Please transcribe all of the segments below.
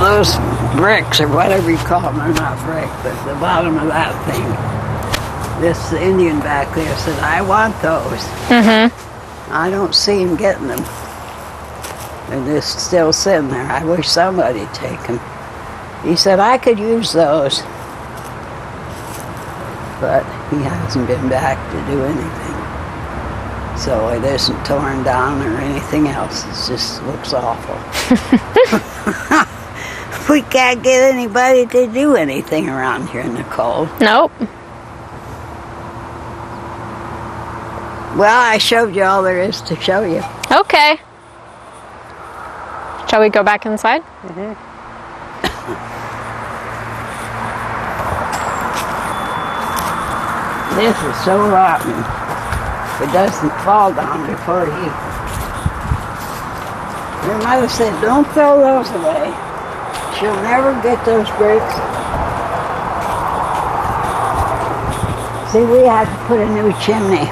those bricks, or whatever you call them, they're not brick, but the bottom of that thing. This Indian back there said, I want those. I don't see him getting them. They're just still sitting there. I wish somebody'd take them. He said, I could use those. But he hasn't been back to do anything. So it isn't torn down or anything else. It just looks awful. We can't get anybody to do anything around here, Nicole. Nope. Well, I showed you all there is to show you. Okay. Shall we go back inside? This is so rotten. It doesn't fall down before you. Your mother said, don't throw those away. She'll never get those bricks. See, we had to put a new chimney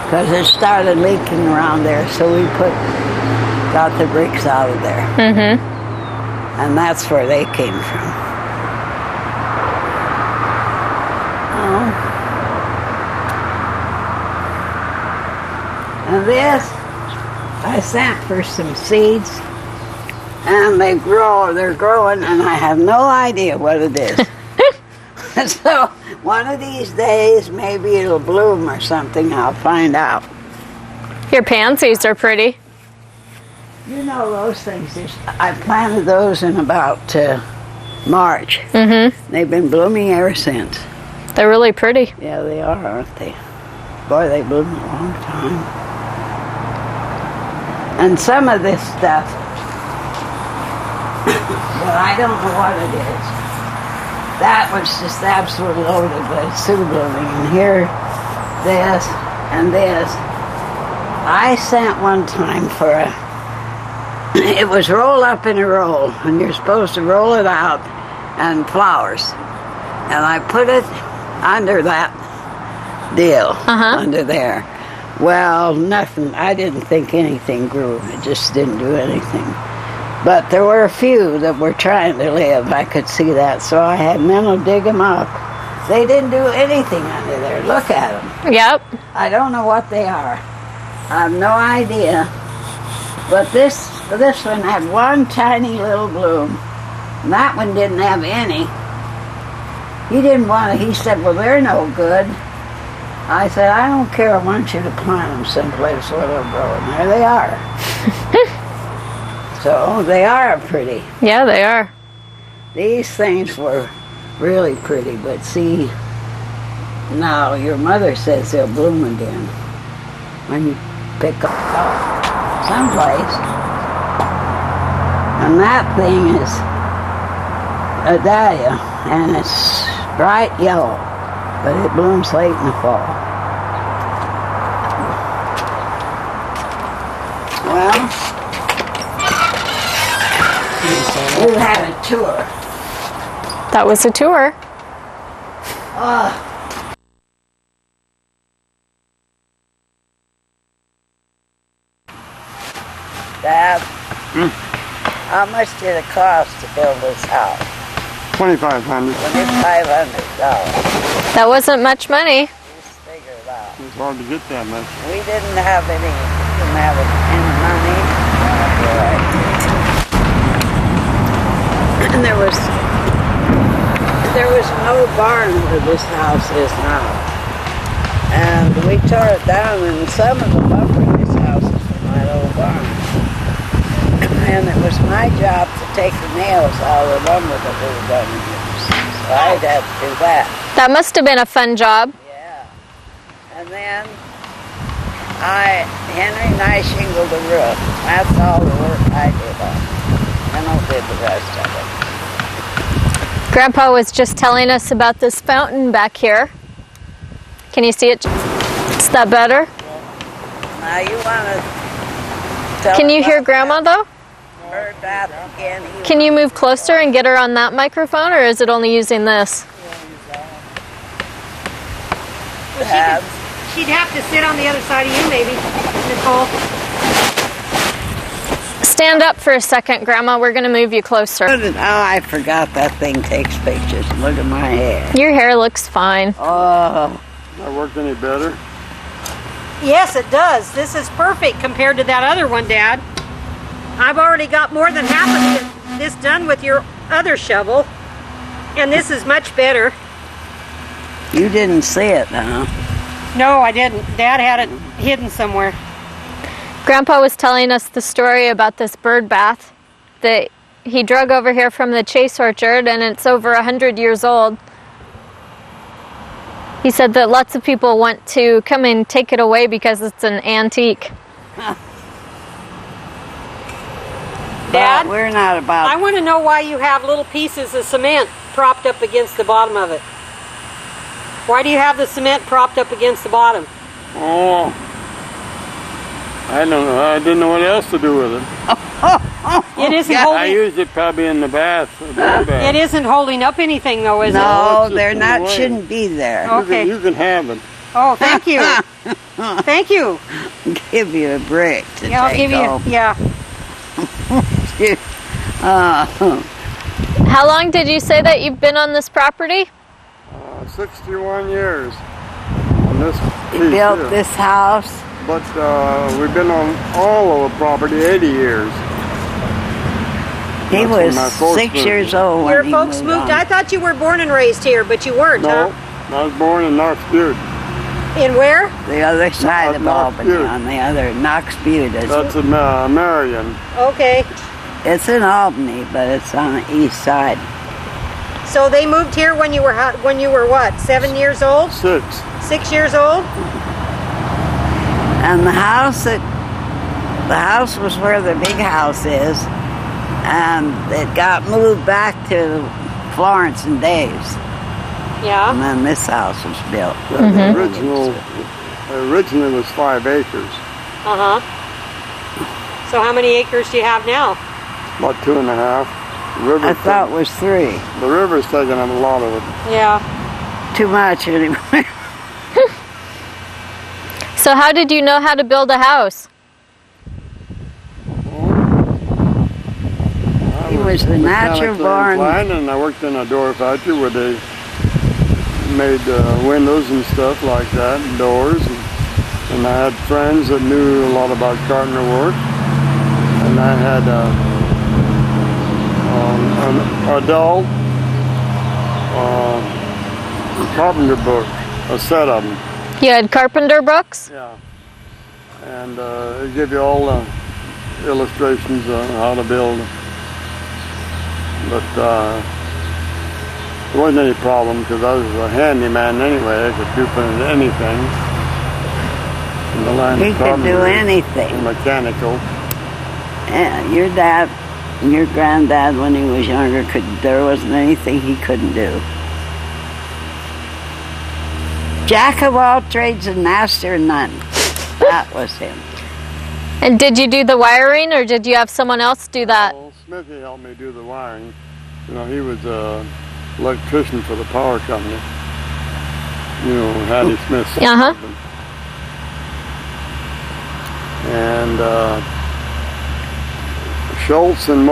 because it started leaking around there, so we got the bricks out of there. And that's where they came from. And this, I sent for some seeds, and they're growing, and I have no idea what it is. So one of these days, maybe it'll bloom or something. I'll find out. Your pansies are pretty. You know those things. I planted those in about March. They've been blooming ever since. They're really pretty. Yeah, they are, aren't they? Boy, they bloom a long time. And some of this stuff, but I don't know what it is. That was just absolutely loaded, but it's still blooming. And here, this, and this. I sent one time for it was rolled up in a roll, and you're supposed to roll it out, and flowers. And I put it under that deal, under there. Well, nothing. I didn't think anything grew. It just didn't do anything. But there were a few that were trying to live. I could see that, so I had men to dig them up. They didn't do anything under there. Look at them. Yep. I don't know what they are. I have no idea. But this one had one tiny little bloom. And that one didn't have any. He didn't want it. He said, well, they're no good. I said, I don't care. I want you to plant them someplace where they'll grow. And there they are. So they are pretty. Yeah, they are. These things were really pretty. But see, now your mother says they'll bloom again when you pick up someplace. And that thing is a dahlia, and it's bright yellow, but it blooms late in the fall. Well, we had a tour. That was a tour. Dad, how much did it cost to build this house? $2,500. $2,500. That wasn't much money. Just figure it out. It's hard to get that much. We didn't have any money. And there was no barn where this house is now. And we tore it down, and some of the lumber in this house is from my old barn. And it was my job to take the nails out of the lumber that we were going to use. So I'd have to do that. That must have been a fun job. Yeah. And then Henry and I shingled the roof. That's all the work I did on it. And I did the rest of it. Grandpa was just telling us about this fountain back here. Can you see it? Is that better? Now you want to tell Can you hear Grandma though? Heard that again. Can you move closer and get her on that microphone, or is it only using this? She'd have to sit on the other side of you, maybe, Nicole. Stand up for a second, Grandma. We're going to move you closer. Oh, I forgot that thing takes pictures. Look at my hair. Your hair looks fine. Oh, That worked any better? Yes, it does. This is perfect compared to that other one, Dad. I've already got more than half of this done with your other shovel, and this is much better. you didn't see it, huh? No, I didn't. Dad had it hidden somewhere. Grandpa was telling us the story about this bird bath that he drug over here from the Chase Orchard, and it's over 100 years old. He said that lots of people want to come and take it away because it's an antique. Dad, But we're not about... I want to know why you have little pieces of cement propped up against the bottom of it. Why do you have the cement propped up against the bottom? Oh, I don't know. I didn't know what else to do with it. It isn't I holding. used it probably in the bath. It isn't holding up anything, though, is it? No, it's they're just not, in the way. shouldn't be there. Okay. You can have it. Oh, thank you. Thank you. Give you a brick to Yeah, I'll take give you. home. Yeah. How long did you say that you've been on this property? 61 years on this He piece built here. this house. But we've been on all of the property 80 years. He That's when was my folks 6 moved. years old when Your he folks moved. on. I thought you were born and raised here, but you weren't, No, huh? I was born in Knox Butte. In where? The other side of Knox Albany, Butte. on the other, Knox Butte. That's in Marion. Okay. It's in Albany, but it's on the east side. So they moved here when you were what? 7 years old? 6. 6 years old? And the house was where the big house is, and it got moved back to Florence and Dave's, Yeah. and then this house was built. The originally was 5 acres, Uh huh. So how many acres do you have now? about 2.5. I thought it was 3. The river's taking up a lot of it. Yeah. Too much anyway. So how did you know how to build a house? He was the natural mechanically born. inclined, and I worked in a door factory where they made windows and stuff like that, and doors. And I had friends that knew a lot about carpenter work. And I had an adult carpenter book, a set of them. You had carpenter books? Yeah. And it give you all the illustrations on how to build. But there wasn't any problem because I was a handyman anyway. I could do anything. In the line He of could do carpentry anything. and mechanical. Yeah, your dad, your granddad, when he was younger, there wasn't anything he couldn't do. Jack of all trades and master of none. That was him. And did you do the wiring, or did you have someone else do that? Well, Smithy helped me do the wiring. You know, he was an electrician for the power company. You know, Hattie Smith's Uh-huh. husband. And Schultz and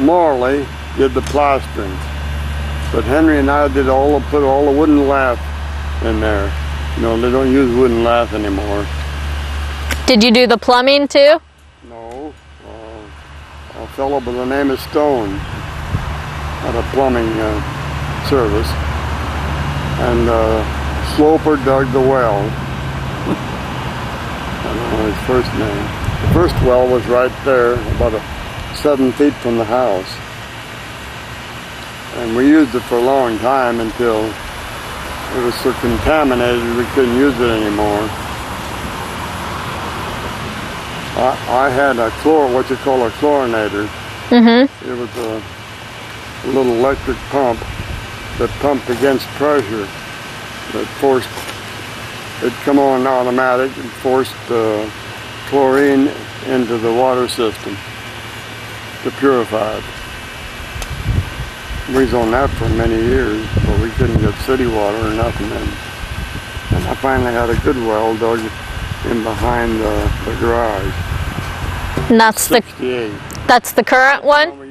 Morley did the plastering. But Henry and I did put all the wooden lath in there. You know, they don't use wooden lath anymore. Did you do the plumbing too? No. A fellow by the name of Stone had a plumbing service. And Sloper dug the well. I don't know his first name. The first well was right there, about 7 feet from the house. And we used it for a long time until it was so contaminated we couldn't use it anymore. I had what you call a chlorinator. Mm-hmm. It was a little electric pump that pumped against pressure that forced, it'd come on automatic and forced chlorine into the water system to purify it. We was on that for many years, but we couldn't get city water or nothing. And I finally had a good well dug in behind the garage. And that's the 68. current one?